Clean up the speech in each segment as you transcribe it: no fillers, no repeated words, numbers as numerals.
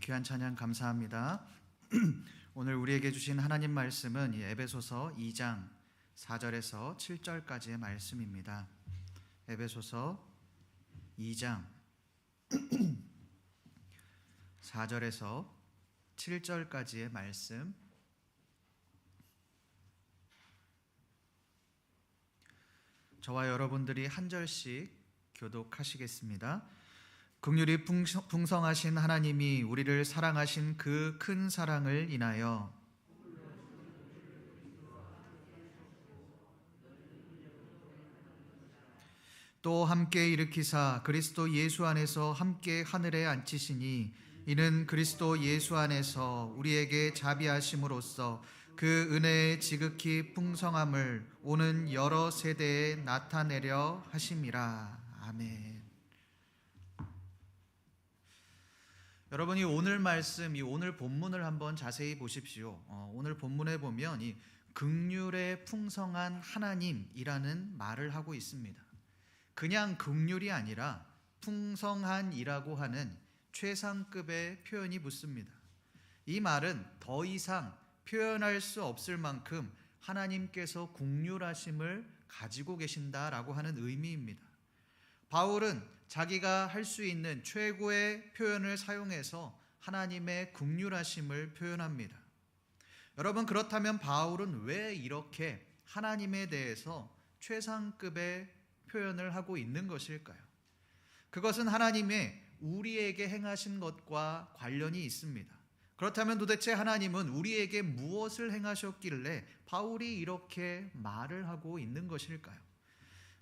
귀한 찬양 감사합니다. 오늘 우리에게 주신 하나님 말씀은 에베소서 2장 4절에서 7절까지의 말씀입니다. 에베소서 2장 4절에서 7절까지의 말씀, 저와 여러분들이 한 절씩 교독하시겠습니다. 긍휼이 풍성하신 하나님이 우리를 사랑하신 그 큰 사랑을 인하여 또 함께 일으키사 그리스도 예수 안에서 함께 하늘에 앉히시니 이는 그리스도 예수 안에서 우리에게 자비하심으로써 그 은혜의 지극히 풍성함을 오는 여러 세대에 나타내려 하심이라. 아멘. 여러분이 오늘 말씀, 이 오늘 본문을 한번 자세히 보십시오. 오늘 본문에 보면 이 긍휼의 풍성한 하나님이라는 말을 하고 있습니다. 그냥 긍휼이 아니라 풍성한이라고 하는 최상급의 표현이 붙습니다. 이 말은 더 이상 표현할 수 없을 만큼 하나님께서 긍휼하심을 가지고 계신다라고 하는 의미입니다. 바울은 자기가 할 수 있는 최고의 표현을 사용해서 하나님의 긍휼하심을 표현합니다. 여러분, 그렇다면 바울은 왜 이렇게 하나님에 대해서 최상급의 표현을 하고 있는 것일까요? 그것은 하나님의 우리에게 행하신 것과 관련이 있습니다. 그렇다면 도대체 하나님은 우리에게 무엇을 행하셨길래 바울이 이렇게 말을 하고 있는 것일까요?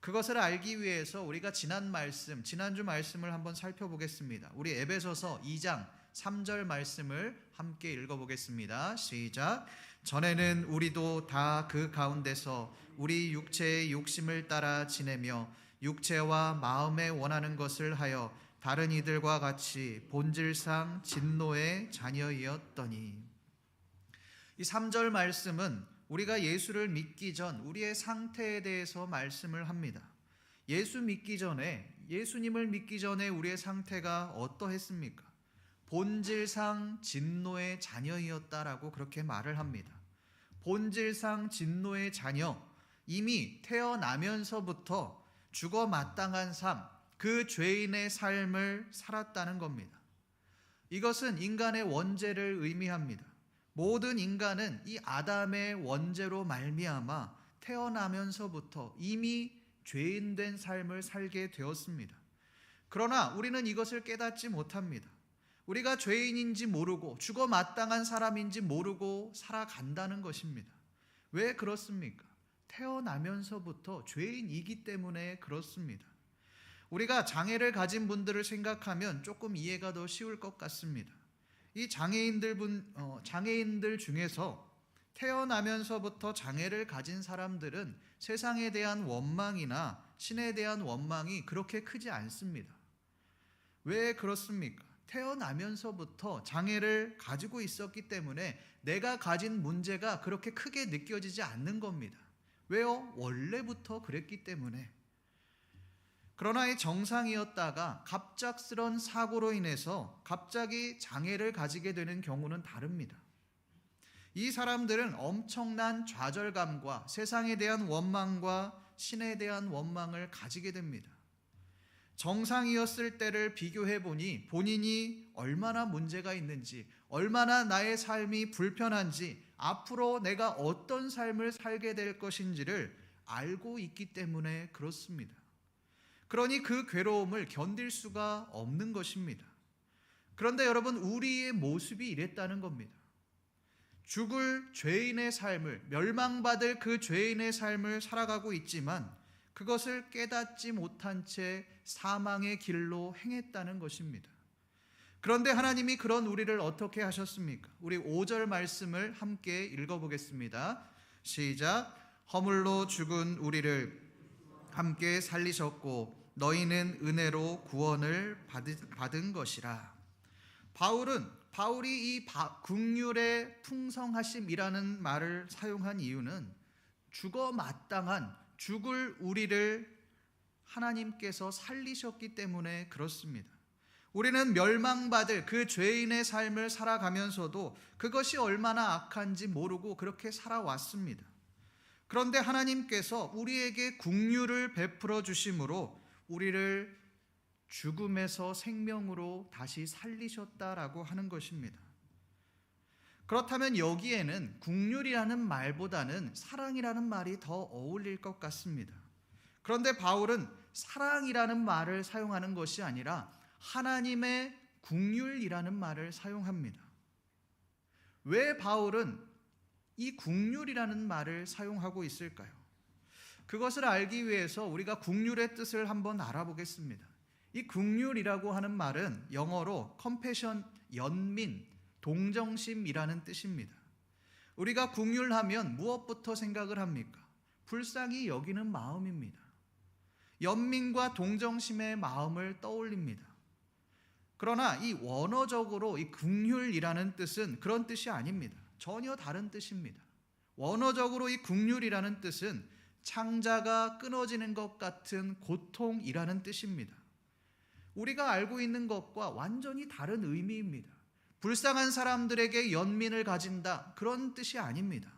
그것을 알기 위해서 우리가 지난주 말씀을 한번 살펴보겠습니다. 우리 에베소서 2장 3절 말씀을 함께 읽어보겠습니다. 시작. 전에는 우리도 다 그 가운데서 우리 육체의 욕심을 따라 지내며 육체와 마음에 원하는 것을 하여 다른 이들과 같이 본질상 진노의 자녀이었더니. 이 3절 말씀은 우리가 예수를 믿기 전 우리의 상태에 대해서 말씀을 합니다. 예수님을 믿기 전에 우리의 상태가 어떠했습니까? 본질상 진노의 자녀이었다라고 그렇게 말을 합니다. 본질상 진노의 자녀, 이미 태어나면서부터 죽어 마땅한 삶, 그 죄인의 삶을 살았다는 겁니다. 이것은 인간의 원죄를 의미합니다. 모든 인간은 이 아담의 원죄로 말미암아 태어나면서부터 이미 죄인된 삶을 살게 되었습니다. 그러나 우리는 이것을 깨닫지 못합니다. 우리가 죄인인지 모르고 죽어 마땅한 사람인지 모르고 살아간다는 것입니다. 왜 그렇습니까? 태어나면서부터 죄인이기 때문에 그렇습니다. 우리가 장애를 가진 분들을 생각하면 조금 이해가 더 쉬울 것 같습니다. 이 장애인들 중에서 태어나면서부터 장애를 가진 사람들은 세상에 대한 원망이나 신에 대한 원망이 그렇게 크지 않습니다. 왜 그렇습니까? 태어나면서부터 장애를 가지고 있었기 때문에 내가 가진 문제가 그렇게 크게 느껴지지 않는 겁니다. 왜요? 원래부터 그랬기 때문에. 그러나 이 정상이었다가 갑작스런 사고로 인해서 갑자기 장애를 가지게 되는 경우는 다릅니다. 이 사람들은 엄청난 좌절감과 세상에 대한 원망과 신에 대한 원망을 가지게 됩니다. 정상이었을 때를 비교해 보니 본인이 얼마나 문제가 있는지, 얼마나 나의 삶이 불편한지, 앞으로 내가 어떤 삶을 살게 될 것인지를 알고 있기 때문에 그렇습니다. 그러니 그 괴로움을 견딜 수가 없는 것입니다. 그런데 여러분, 우리의 모습이 이랬다는 겁니다. 죽을 죄인의 삶을, 멸망받을 그 죄인의 삶을 살아가고 있지만 그것을 깨닫지 못한 채 사망의 길로 행했다는 것입니다. 그런데 하나님이 그런 우리를 어떻게 하셨습니까? 우리 5절 말씀을 함께 읽어보겠습니다. 시작. 허물로 죽은 우리를 함께 살리셨고 너희는 은혜로 구원을 받은 것이라. 바울이 이 긍휼의 풍성하심이라는 말을 사용한 이유는 죽어 마땅한 죽을 우리를 하나님께서 살리셨기 때문에 그렇습니다. 우리는 멸망받을 그 죄인의 삶을 살아가면서도 그것이 얼마나 악한지 모르고 그렇게 살아왔습니다. 그런데 하나님께서 우리에게 긍휼을 베풀어 주심으로 우리를 죽음에서 생명으로 다시 살리셨다라고 하는 것입니다. 그렇다면 여기에는 긍휼이라는 말보다는 사랑이라는 말이 더 어울릴 것 같습니다. 그런데 바울은 사랑이라는 말을 사용하는 것이 아니라 하나님의 긍휼이라는 말을 사용합니다. 왜 바울은 이 긍휼이라는 말을 사용하고 있을까요? 그것을 알기 위해서 우리가 긍휼의 뜻을 한번 알아보겠습니다. 이 긍휼이라고 하는 말은 영어로 compassion, 연민, 동정심이라는 뜻입니다. 우리가 긍휼하면 무엇부터 생각을 합니까? 불쌍히 여기는 마음입니다. 연민과 동정심의 마음을 떠올립니다. 그러나 이 원어적으로 이 긍휼이라는 뜻은 그런 뜻이 아닙니다. 전혀 다른 뜻입니다. 원어적으로 이 긍휼이라는 뜻은 창자가 끊어지는 것 같은 고통이라는 뜻입니다. 우리가 알고 있는 것과 완전히 다른 의미입니다. 불쌍한 사람들에게 연민을 가진다, 그런 뜻이 아닙니다.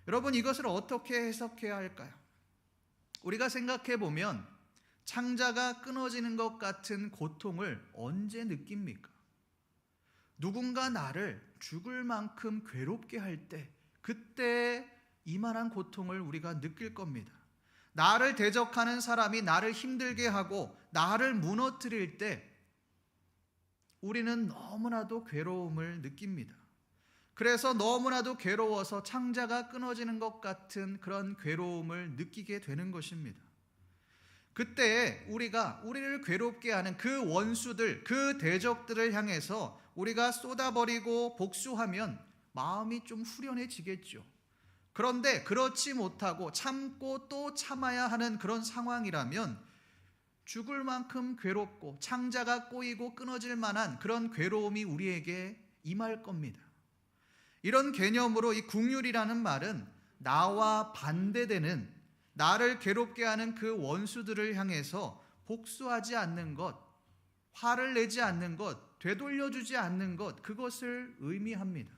여러분, 이것을 어떻게 해석해야 할까요? 우리가 생각해 보면 창자가 끊어지는 것 같은 고통을 언제 느낍니까? 누군가 나를 죽을 만큼 괴롭게 할 때, 그때 이만한 고통을 우리가 느낄 겁니다. 나를 대적하는 사람이 나를 힘들게 하고 나를 무너뜨릴 때 우리는 너무나도 괴로움을 느낍니다. 그래서 너무나도 괴로워서 창자가 끊어지는 것 같은 그런 괴로움을 느끼게 되는 것입니다. 그때 우리가 우리를 괴롭게 하는 그 원수들, 그 대적들을 향해서 우리가 쏟아버리고 복수하면 마음이 좀 후련해지겠죠. 그런데 그렇지 못하고 참고 또 참아야 하는 그런 상황이라면 죽을 만큼 괴롭고 창자가 꼬이고 끊어질 만한 그런 괴로움이 우리에게 임할 겁니다. 이런 개념으로 이 긍휼이라는 말은 나와 반대되는, 나를 괴롭게 하는 그 원수들을 향해서 복수하지 않는 것, 화를 내지 않는 것, 되돌려주지 않는 것, 그것을 의미합니다.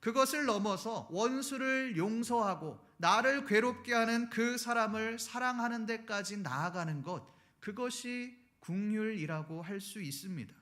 그것을 넘어서 원수를 용서하고 나를 괴롭게 하는 그 사람을 사랑하는 데까지 나아가는 것, 그것이 긍휼이라고 할 수 있습니다.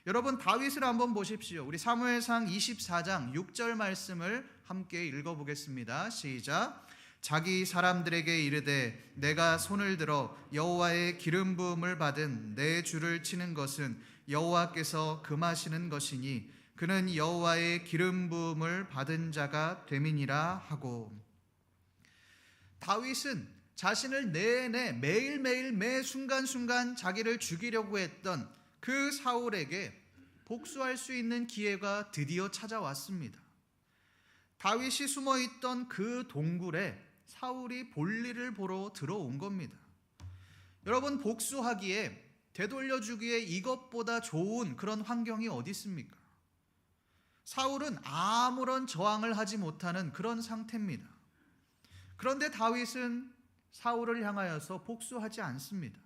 여러분, 다윗을 한번 보십시오. 우리 사무엘상 24장 6절 말씀을 함께 읽어보겠습니다. 시작. 자기 사람들에게 이르되 내가 손을 들어 여호와의 기름 부음을 받은 내 주를 치는 것은 여호와께서 금하시는 것이니 그는 여호와의 기름 부음을 받은 자가 됨이니라 하고. 다윗은 자신을 내내 매일매일 매 순간순간 자기를 죽이려고 했던 그 사울에게 복수할 수 있는 기회가 드디어 찾아왔습니다. 다윗이 숨어있던 그 동굴에 사울이 볼일을 보러 들어온 겁니다. 여러분, 복수하기에, 되돌려주기에 이것보다 좋은 그런 환경이 어디 있습니까? 사울은 아무런 저항을 하지 못하는 그런 상태입니다. 그런데 다윗은 사울을 향하여서 복수하지 않습니다.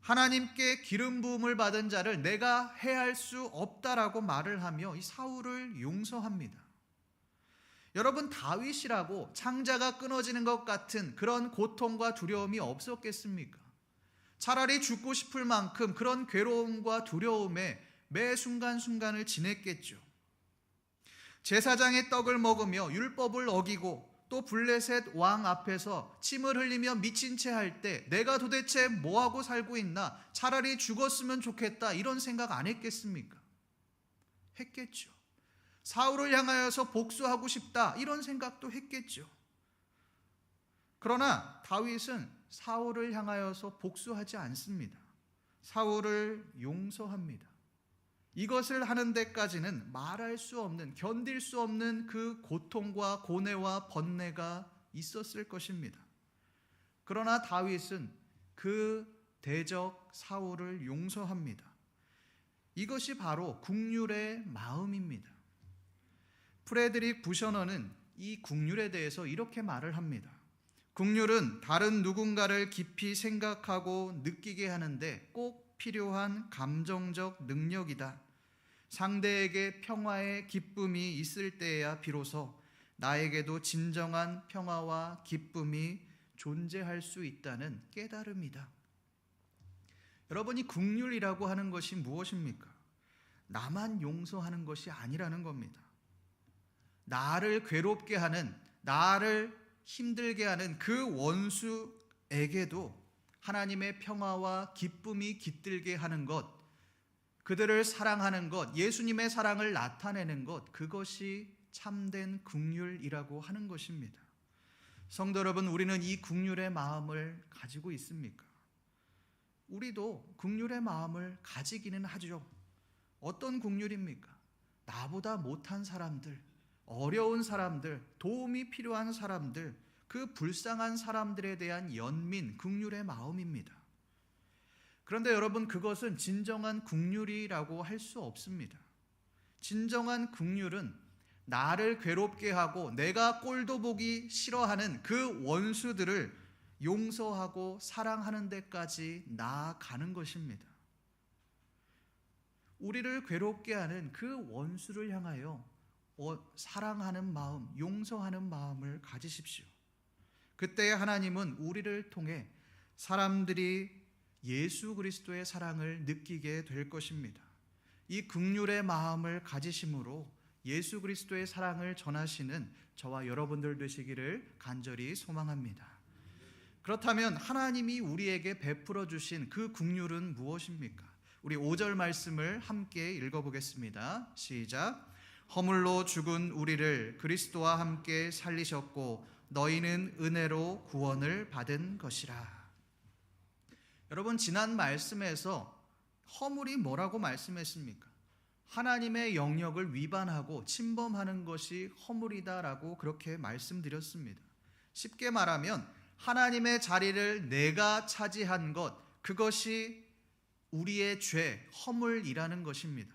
하나님께 기름 부음을 받은 자를 내가 해할 수 없다라고 말을 하며 이 사울을 용서합니다. 여러분, 다윗이라고 창자가 끊어지는 것 같은 그런 고통과 두려움이 없었겠습니까? 차라리 죽고 싶을 만큼 그런 괴로움과 두려움에 매 순간순간을 지냈겠죠. 제사장의 떡을 먹으며 율법을 어기고 또 블레셋 왕 앞에서 침을 흘리며 미친 채 할 때 내가 도대체 뭐하고 살고 있나, 차라리 죽었으면 좋겠다, 이런 생각 안 했겠습니까? 했겠죠. 사울을 향하여서 복수하고 싶다, 이런 생각도 했겠죠. 그러나 다윗은 사울을 향하여서 복수하지 않습니다. 사울을 용서합니다. 이것을 하는 데까지는 말할 수 없는, 견딜 수 없는 그 고통과 고뇌와 번뇌가 있었을 것입니다. 그러나 다윗은 그 대적 사울을 용서합니다. 이것이 바로 긍휼의 마음입니다. 프레드릭 부셔너는 이 긍휼에 대해서 이렇게 말을 합니다. 긍휼은 다른 누군가를 깊이 생각하고 느끼게 하는데 꼭 필요한 감정적 능력이다. 상대에게 평화의 기쁨이 있을 때야 비로소 나에게도 진정한 평화와 기쁨이 존재할 수 있다는 깨달음이다. 여러분, 이 긍휼이라고 하는 것이 무엇입니까? 나만 용서하는 것이 아니라는 겁니다. 나를 괴롭게 하는, 나를 힘들게 하는 그 원수에게도 하나님의 평화와 기쁨이 깃들게 하는 것, 그들을 사랑하는 것, 예수님의 사랑을 나타내는 것, 그것이 참된 긍휼이라고 하는 것입니다. 성도 여러분, 우리는 이 긍휼의 마음을 가지고 있습니까? 우리도 긍휼의 마음을 가지기는 하죠. 어떤 긍휼입니까? 나보다 못한 사람들, 어려운 사람들, 도움이 필요한 사람들, 그 불쌍한 사람들에 대한 연민, 긍휼의 마음입니다. 그런데 여러분, 그것은 진정한 긍휼이라고 할 수 없습니다. 진정한 긍휼은 나를 괴롭게 하고 내가 꼴도 보기 싫어하는 그 원수들을 용서하고 사랑하는 데까지 나아가는 것입니다. 우리를 괴롭게 하는 그 원수를 향하여 사랑하는 마음, 용서하는 마음을 가지십시오. 그때 하나님은 우리를 통해 사람들이 예수 그리스도의 사랑을 느끼게 될 것입니다. 이 긍휼의 마음을 가지심으로 예수 그리스도의 사랑을 전하시는 저와 여러분들 되시기를 간절히 소망합니다. 그렇다면 하나님이 우리에게 베풀어 주신 그 긍휼은 무엇입니까? 우리 5절 말씀을 함께 읽어보겠습니다. 시작. 허물로 죽은 우리를 그리스도와 함께 살리셨고 너희는 은혜로 구원을 받은 것이라. 여러분, 지난 말씀에서 허물이 뭐라고 말씀했습니까? 하나님의 영역을 위반하고 침범하는 것이 허물이다라고 그렇게 말씀드렸습니다. 쉽게 말하면 하나님의 자리를 내가 차지한 것, 그것이 우리의 죄, 허물이라는 것입니다.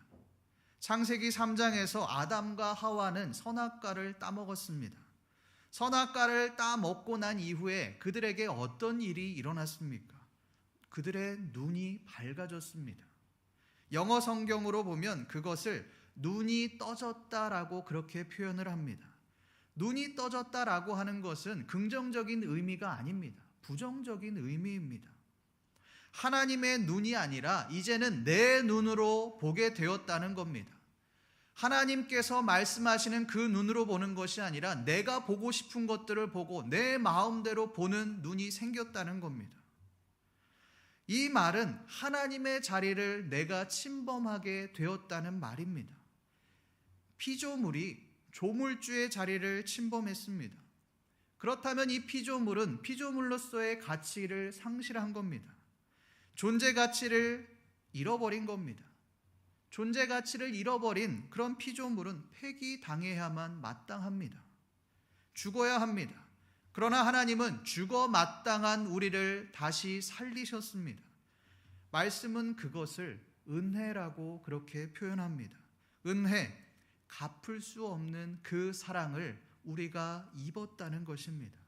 창세기 3장에서 아담과 하와는 선악과를 따먹었습니다. 선악과를 따먹고 난 이후에 그들에게 어떤 일이 일어났습니까? 그들의 눈이 밝아졌습니다. 영어 성경으로 보면 그것을 눈이 떠졌다라고 그렇게 표현을 합니다. 눈이 떠졌다라고 하는 것은 긍정적인 의미가 아닙니다. 부정적인 의미입니다. 하나님의 눈이 아니라 이제는 내 눈으로 보게 되었다는 겁니다. 하나님께서 말씀하시는 그 눈으로 보는 것이 아니라 내가 보고 싶은 것들을 보고 내 마음대로 보는 눈이 생겼다는 겁니다. 이 말은 하나님의 자리를 내가 침범하게 되었다는 말입니다. 피조물이 조물주의 자리를 침범했습니다. 그렇다면 이 피조물은 피조물로서의 가치를 상실한 겁니다. 존재 가치를 잃어버린 겁니다. 존재 가치를 잃어버린 그런 피조물은 폐기당해야만 마땅합니다. 죽어야 합니다. 그러나 하나님은 죽어 마땅한 우리를 다시 살리셨습니다. 말씀은 그것을 은혜라고 그렇게 표현합니다. 은혜, 갚을 수 없는 그 사랑을 우리가 입었다는 것입니다.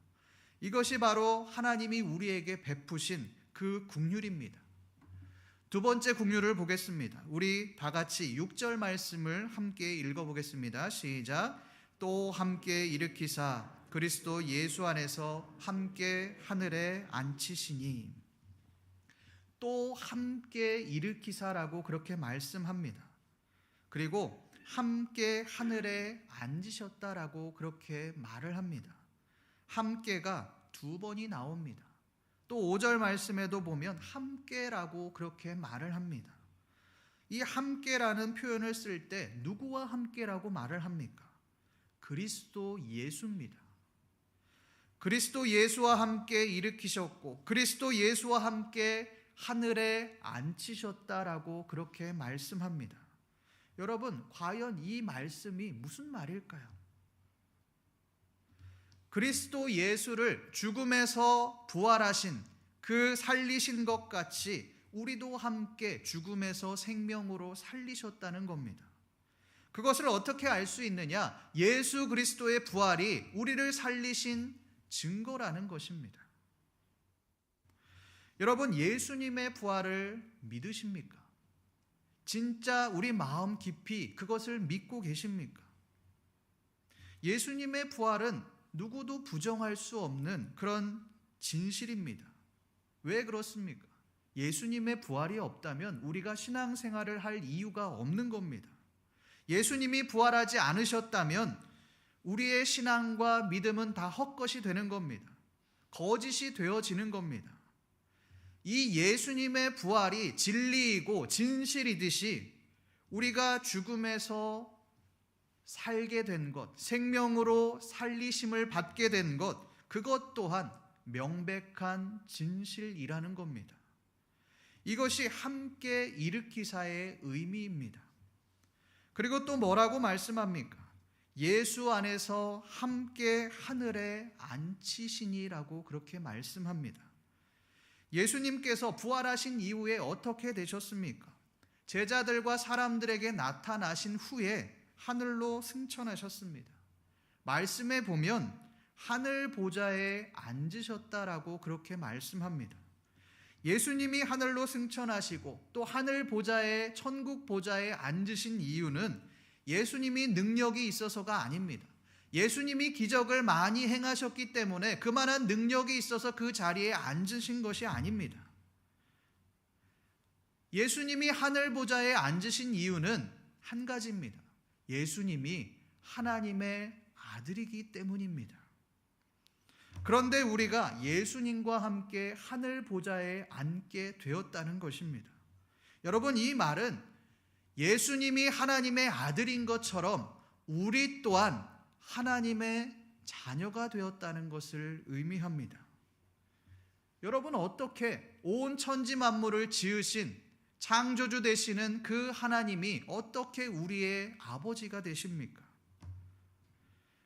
이것이 바로 하나님이 우리에게 베푸신 그 긍휼입니다. 두 번째 긍휼을 보겠습니다. 우리 다 같이 6절 말씀을 함께 읽어보겠습니다. 시작. 또 함께 일으키사 그리스도 예수 안에서 함께 하늘에 앉히시니. 또 함께 일으키사라고 그렇게 말씀합니다. 그리고 함께 하늘에 앉으셨다라고 그렇게 말을 합니다. 함께가 두 번이 나옵니다. 또 5절 말씀에도 보면 함께라고 그렇게 말을 합니다. 이 함께라는 표현을 쓸 때 누구와 함께라고 말을 합니까? 그리스도 예수입니다. 그리스도 예수와 함께 일으키셨고 그리스도 예수와 함께 하늘에 앉히셨다라고 그렇게 말씀합니다. 여러분, 과연 이 말씀이 무슨 말일까요? 그리스도 예수를 죽음에서 부활하신 그 살리신 것 같이 우리도 함께 죽음에서 생명으로 살리셨다는 겁니다. 그것을 어떻게 알 수 있느냐? 예수 그리스도의 부활이 우리를 살리신 증거라는 것입니다. 여러분, 예수님의 부활을 믿으십니까? 진짜 우리 마음 깊이 그것을 믿고 계십니까? 예수님의 부활은 누구도 부정할 수 없는 그런 진실입니다. 왜 그렇습니까? 예수님의 부활이 없다면 우리가 신앙생활을 할 이유가 없는 겁니다. 예수님이 부활하지 않으셨다면 우리의 신앙과 믿음은 다 헛것이 되는 겁니다. 거짓이 되어지는 겁니다. 이 예수님의 부활이 진리이고 진실이듯이 우리가 죽음에서 살게 된 것, 생명으로 살리심을 받게 된 것, 그것 또한 명백한 진실이라는 겁니다. 이것이 함께 일으키사의 의미입니다. 그리고 또 뭐라고 말씀합니까? 예수 안에서 함께 하늘에 앉히시니라고 그렇게 말씀합니다. 예수님께서 부활하신 이후에 어떻게 되셨습니까? 제자들과 사람들에게 나타나신 후에 하늘로 승천하셨습니다. 말씀에 보면 하늘 보좌에 앉으셨다라고 그렇게 말씀합니다. 예수님이 하늘로 승천하시고 또 하늘 보좌에, 천국 보좌에 앉으신 이유는 예수님이 능력이 있어서가 아닙니다. 예수님이 기적을 많이 행하셨기 때문에 그만한 능력이 있어서 그 자리에 앉으신 것이 아닙니다. 예수님이 하늘 보좌에 앉으신 이유는 한 가지입니다. 예수님이 하나님의 아들이기 때문입니다. 그런데 우리가 예수님과 함께 하늘 보좌에 앉게 되었다는 것입니다. 여러분, 이 말은 예수님이 하나님의 아들인 것처럼 우리 또한 하나님의 자녀가 되었다는 것을 의미합니다. 여러분, 어떻게 온 천지 만물을 지으신 창조주 되시는 그 하나님이 어떻게 우리의 아버지가 되십니까?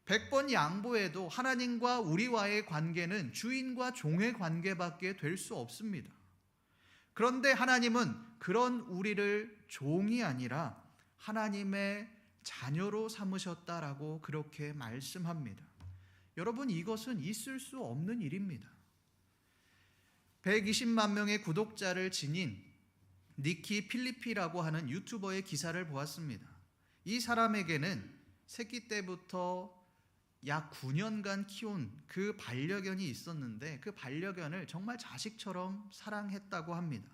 100번 양보해도 하나님과 우리와의 관계는 주인과 종의 관계밖에 될 수 없습니다. 그런데 하나님은 그런 우리를 종이 아니라 하나님의 자녀로 삼으셨다라고 그렇게 말씀합니다. 여러분, 이것은 있을 수 없는 일입니다. 120만 명의 구독자를 지닌 니키 필리피라고 하는 유튜버의 기사를 보았습니다. 이 사람에게는 새끼 때부터 약 9년간 키운 그 반려견이 있었는데 그 반려견을 정말 자식처럼 사랑했다고 합니다.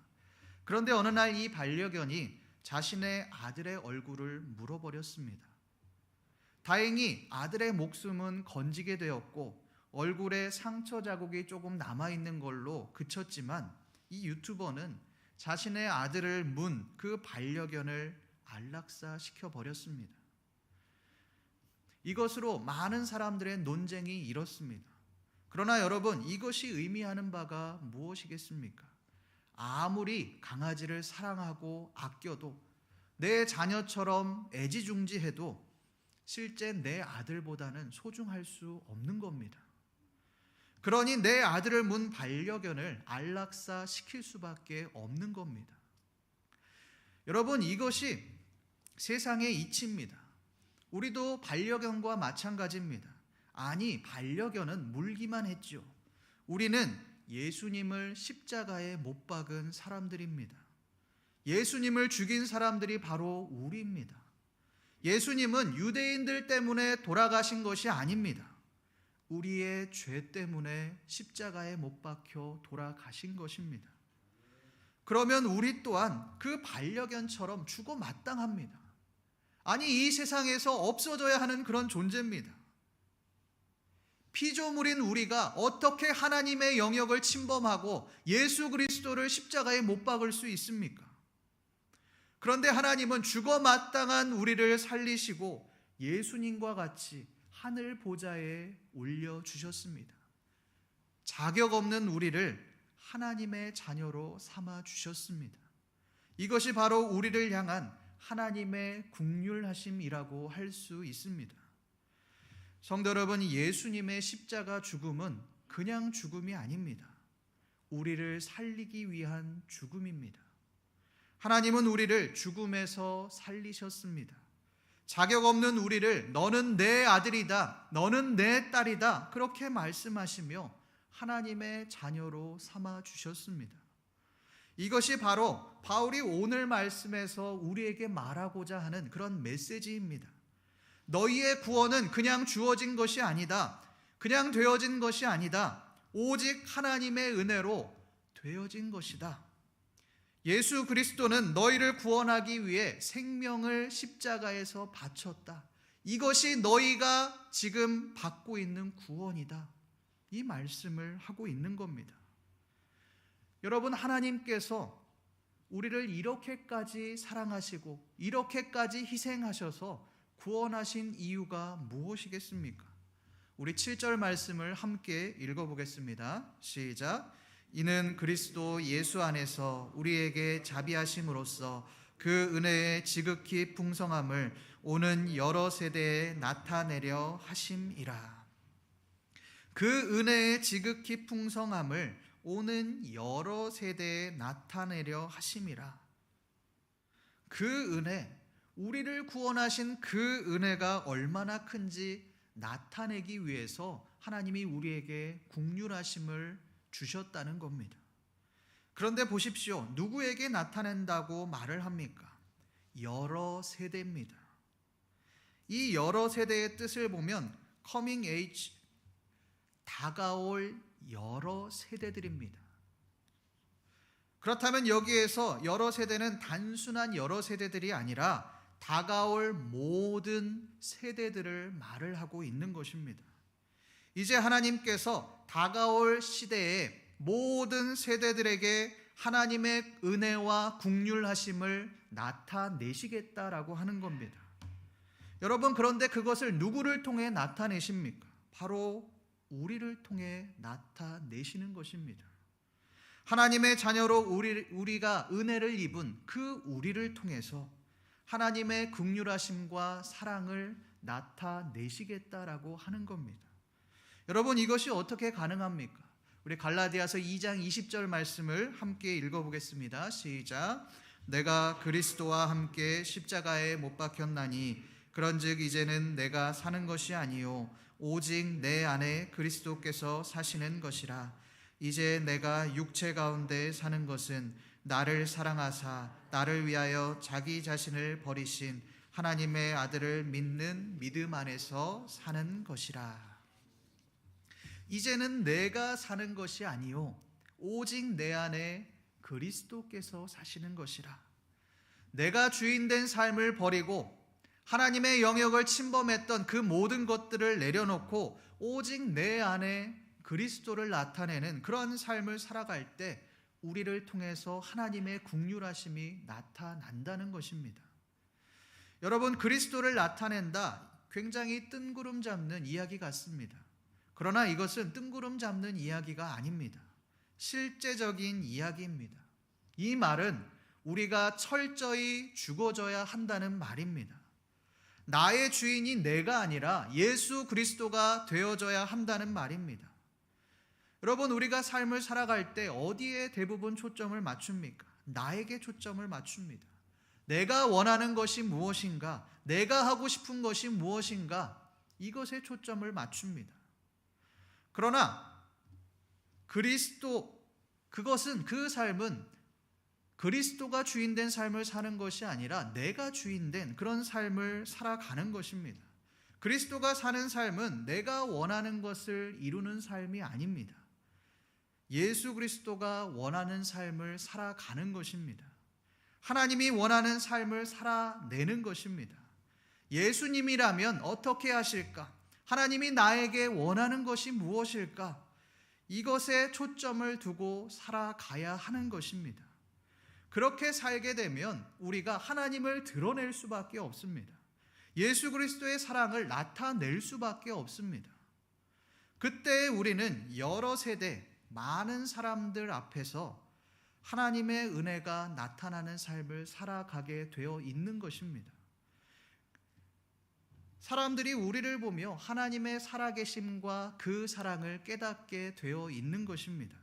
그런데 어느 날 이 반려견이 자신의 아들의 얼굴을 물어버렸습니다. 다행히 아들의 목숨은 건지게 되었고 얼굴에 상처 자국이 조금 남아있는 걸로 그쳤지만 이 유튜버는 자신의 아들을 문 그 반려견을 안락사시켜 버렸습니다. 이것으로 많은 사람들의 논쟁이 일었습니다. 그러나 여러분, 이것이 의미하는 바가 무엇이겠습니까? 아무리 강아지를 사랑하고 아껴도 내 자녀처럼 애지중지해도 실제 내 아들보다는 소중할 수 없는 겁니다. 그러니 내 아들을 문 반려견을 안락사 시킬 수밖에 없는 겁니다. 여러분, 이것이 세상의 이치입니다. 우리도 반려견과 마찬가지입니다. 아니, 반려견은 물기만 했죠. 우리는 예수님을 십자가에 못 박은 사람들입니다. 예수님을 죽인 사람들이 바로 우리입니다. 예수님은 유대인들 때문에 돌아가신 것이 아닙니다. 우리의 죄 때문에 십자가에 못 박혀 돌아가신 것입니다. 그러면 우리 또한 그 반려견처럼 죽어 마땅합니다. 아니, 이 세상에서 없어져야 하는 그런 존재입니다. 피조물인 우리가 어떻게 하나님의 영역을 침범하고 예수 그리스도를 십자가에 못 박을 수 있습니까? 그런데 하나님은 죽어 마땅한 우리를 살리시고 예수님과 같이 하늘 보좌에 올려주셨습니다. 자격 없는 우리를 하나님의 자녀로 삼아 주셨습니다. 이것이 바로 우리를 향한 하나님의 긍휼하심이라고 할 수 있습니다. 성도 여러분, 예수님의 십자가 죽음은 그냥 죽음이 아닙니다. 우리를 살리기 위한 죽음입니다. 하나님은 우리를 죽음에서 살리셨습니다. 자격 없는 우리를 너는 내 아들이다, 너는 내 딸이다 그렇게 말씀하시며 하나님의 자녀로 삼아 주셨습니다. 이것이 바로 바울이 오늘 말씀에서 우리에게 말하고자 하는 그런 메시지입니다. 너희의 구원은 그냥 주어진 것이 아니다. 그냥 되어진 것이 아니다. 오직 하나님의 은혜로 되어진 것이다. 예수 그리스도는 너희를 구원하기 위해 생명을 십자가에서 바쳤다. 이것이 너희가 지금 받고 있는 구원이다. 이 말씀을 하고 있는 겁니다. 여러분, 하나님께서 우리를 이렇게까지 사랑하시고 이렇게까지 희생하셔서 구원하신 이유가 무엇이겠습니까? 우리 7절 말씀을 함께 읽어보겠습니다. 시작. 이는 그리스도 예수 안에서 우리에게 자비하심으로써 그 은혜의 지극히 풍성함을 오는 여러 세대에 나타내려 하심이라. 그 은혜의 지극히 풍성함을 오는 여러 세대에 나타내려 하심이라. 그 은혜, 우리를 구원하신 그 은혜가 얼마나 큰지 나타내기 위해서 하나님이 우리에게 긍휼하심을 주셨다는 겁니다. 그런데 보십시오. 누구에게 나타낸다고 말을 합니까? 여러 세대입니다. 이 여러 세대의 뜻을 보면 coming age, 다가올 여러 세대들입니다. 그렇다면 여기에서 여러 세대는 단순한 여러 세대들이 아니라 다가올 모든 세대들을 말을 하고 있는 것입니다. 이제 하나님께서 다가올 시대에 모든 세대들에게 하나님의 은혜와 긍휼하심을 나타내시겠다라고 하는 겁니다. 여러분, 그런데 그것을 누구를 통해 나타내십니까? 바로 우리를 통해 나타내시는 것입니다. 하나님의 자녀로 우리가 은혜를 입은 그 우리를 통해서 하나님의 긍휼하심과 사랑을 나타내시겠다라고 하는 겁니다. 여러분, 이것이 어떻게 가능합니까? 우리 갈라디아서 2장 20절 말씀을 함께 읽어보겠습니다. 시작. 내가 그리스도와 함께 십자가에 못 박혔나니 그런즉 이제는 내가 사는 것이 아니요 오직 내 안에 그리스도께서 사시는 것이라. 이제 내가 육체 가운데 사는 것은 나를 사랑하사 나를 위하여 자기 자신을 버리신 하나님의 아들을 믿는 믿음 안에서 사는 것이라. 이제는 내가 사는 것이 아니요 오직 내 안에 그리스도께서 사시는 것이라. 내가 주인된 삶을 버리고 하나님의 영역을 침범했던 그 모든 것들을 내려놓고 오직 내 안에 그리스도를 나타내는 그런 삶을 살아갈 때 우리를 통해서 하나님의 긍휼하심이 나타난다는 것입니다. 여러분, 그리스도를 나타낸다, 굉장히 뜬구름 잡는 이야기 같습니다. 그러나 이것은 뜬구름 잡는 이야기가 아닙니다. 실제적인 이야기입니다. 이 말은 우리가 철저히 죽어져야 한다는 말입니다. 나의 주인이 내가 아니라 예수 그리스도가 되어져야 한다는 말입니다. 여러분, 우리가 삶을 살아갈 때 어디에 대부분 초점을 맞춥니까? 나에게 초점을 맞춥니다. 내가 원하는 것이 무엇인가? 내가 하고 싶은 것이 무엇인가? 이것에 초점을 맞춥니다. 그러나 그 삶은 그리스도가 주인된 삶을 사는 것이 아니라 내가 주인된 그런 삶을 살아가는 것입니다. 그리스도가 사는 삶은 내가 원하는 것을 이루는 삶이 아닙니다. 예수 그리스도가 원하는 삶을 살아가는 것입니다. 하나님이 원하는 삶을 살아내는 것입니다. 예수님이라면 어떻게 하실까? 하나님이 나에게 원하는 것이 무엇일까? 이것에 초점을 두고 살아가야 하는 것입니다. 그렇게 살게 되면 우리가 하나님을 드러낼 수밖에 없습니다. 예수 그리스도의 사랑을 나타낼 수밖에 없습니다. 그때 우리는 여러 세대, 많은 사람들 앞에서 하나님의 은혜가 나타나는 삶을 살아가게 되어 있는 것입니다. 사람들이 우리를 보며 하나님의 살아계심과 그 사랑을 깨닫게 되어 있는 것입니다.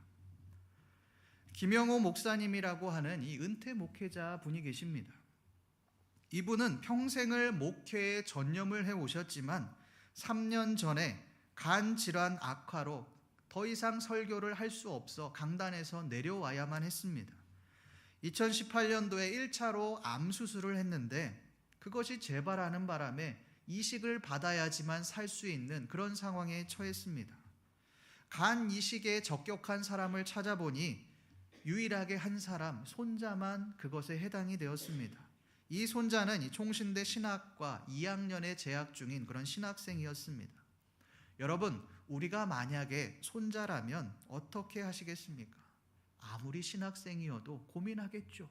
김영호 목사님이라고 하는 이 은퇴 목회자 분이 계십니다. 이분은 평생을 목회에 전념을 해오셨지만 3년 전에 간 질환 악화로 더 이상 설교를 할 수 없어 강단에서 내려와야만 했습니다. 2018년도에 1차로 암 수술을 했는데 그것이 재발하는 바람에 이식을 받아야지만 살 수 있는 그런 상황에 처했습니다. 간 이식에 적격한 사람을 찾아보니 유일하게 한 사람, 손자만 그것에 해당이 되었습니다. 이 손자는 이 총신대 신학과 2학년에 재학 중인 그런 신학생이었습니다. 여러분, 우리가 만약에 손자라면 어떻게 하시겠습니까? 아무리 신학생이어도 고민하겠죠.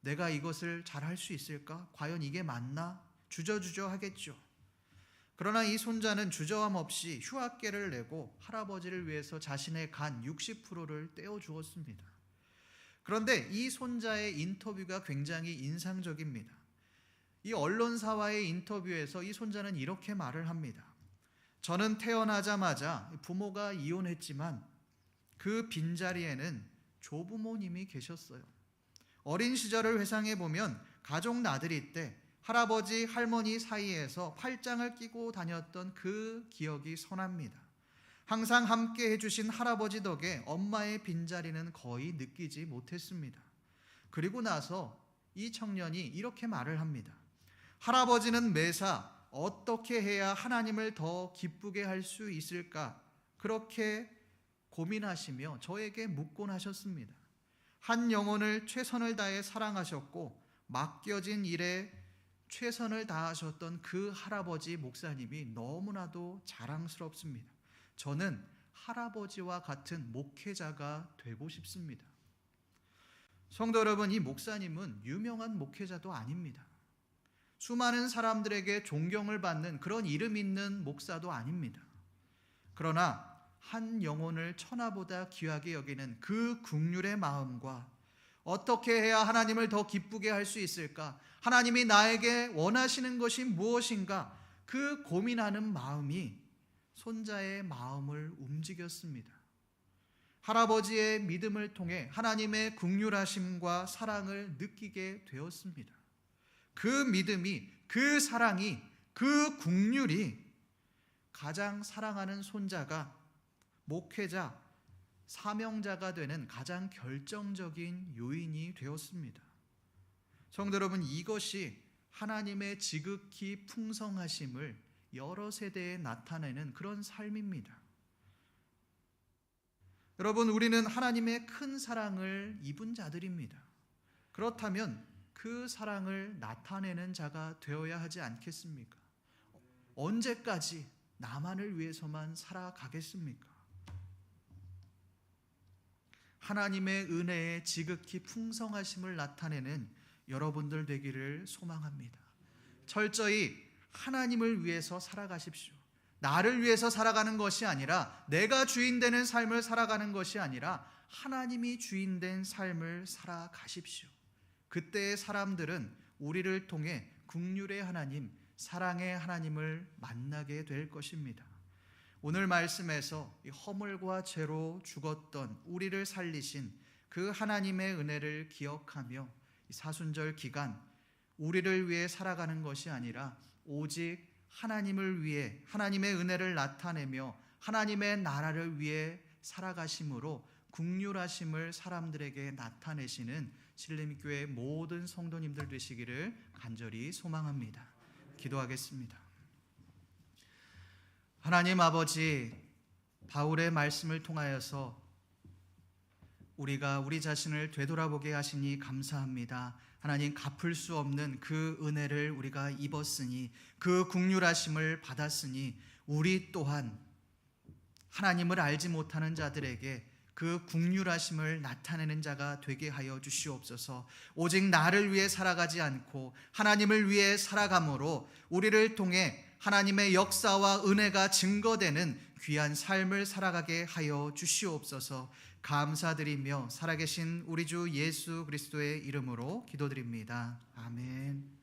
내가 이것을 잘할 수 있을까? 과연 이게 맞나? 주저주저 하겠죠. 그러나 이 손자는 주저함 없이 휴학계를 내고 할아버지를 위해서 자신의 간 60%를 떼어주었습니다. 그런데 이 손자의 인터뷰가 굉장히 인상적입니다. 이 언론사와의 인터뷰에서 이 손자는 이렇게 말을 합니다. 저는 태어나자마자 부모가 이혼했지만 그 빈자리에는 조부모님이 계셨어요. 어린 시절을 회상해 보면 가족 나들이 때 할아버지, 할머니 사이에서 팔짱을 끼고 다녔던 그 기억이 선합니다. 항상 함께 해주신 할아버지 덕에 엄마의 빈자리는 거의 느끼지 못했습니다. 그리고 나서 이 청년이 이렇게 말을 합니다. 할아버지는 매사 어떻게 해야 하나님을 더 기쁘게 할 수 있을까? 그렇게 고민하시며 저에게 묻곤 하셨습니다. 한 영혼을 최선을 다해 사랑하셨고 맡겨진 일에 최선을 다하셨던 그 할아버지 목사님이 너무나도 자랑스럽습니다. 저는 할아버지와 같은 목회자가 되고 싶습니다. 성도 여러분, 이 목사님은 유명한 목회자도 아닙니다. 수많은 사람들에게 존경을 받는 그런 이름 있는 목사도 아닙니다. 그러나 한 영혼을 천하보다 귀하게 여기는 그 긍휼의 마음과 어떻게 해야 하나님을 더 기쁘게 할 수 있을까? 하나님이 나에게 원하시는 것이 무엇인가? 그 고민하는 마음이 손자의 마음을 움직였습니다. 할아버지의 믿음을 통해 하나님의 긍휼하심과 사랑을 느끼게 되었습니다. 그 믿음이, 그 사랑이, 그 긍휼이 가장 사랑하는 손자가 목회자, 사명자가 되는 가장 결정적인 요인이 되었습니다. 성도 여러분, 이것이 하나님의 지극히 풍성하심을 여러 세대에 나타내는 그런 삶입니다. 여러분, 우리는 하나님의 큰 사랑을 입은 자들입니다. 그렇다면 그 사랑을 나타내는 자가 되어야 하지 않겠습니까? 언제까지 나만을 위해서만 살아가겠습니까? 하나님의 은혜의 지극히 풍성하심을 나타내는 여러분들 되기를 소망합니다. 철저히 하나님을 위해서 살아가십시오. 나를 위해서 살아가는 것이 아니라, 내가 주인 되는 삶을 살아가는 것이 아니라 하나님이 주인 된 삶을 살아가십시오. 그때의 사람들은 우리를 통해 긍휼의 하나님, 사랑의 하나님을 만나게 될 것입니다. 오늘 말씀에서 이 허물과 죄로 죽었던 우리를 살리신 그 하나님의 은혜를 기억하며 이 사순절 기간 우리를 위해 살아가는 것이 아니라 오직 하나님을 위해 하나님의 은혜를 나타내며 하나님의 나라를 위해 살아가심으로 긍휼하심을 사람들에게 나타내시는 신림교회 모든 성도님들 되시기를 간절히 소망합니다. 기도하겠습니다. 하나님 아버지, 바울의 말씀을 통하여서 우리가 우리 자신을 되돌아보게 하시니 감사합니다. 하나님, 갚을 수 없는 그 은혜를 우리가 입었으니, 그 긍휼하심을 받았으니 우리 또한 하나님을 알지 못하는 자들에게 그 긍휼하심을 나타내는 자가 되게 하여 주시옵소서. 오직 나를 위해 살아가지 않고 하나님을 위해 살아감으로 우리를 통해 하나님의 역사와 은혜가 증거되는 귀한 삶을 살아가게 하여 주시옵소서. 감사드리며 살아계신 우리 주 예수 그리스도의 이름으로 기도드립니다. 아멘.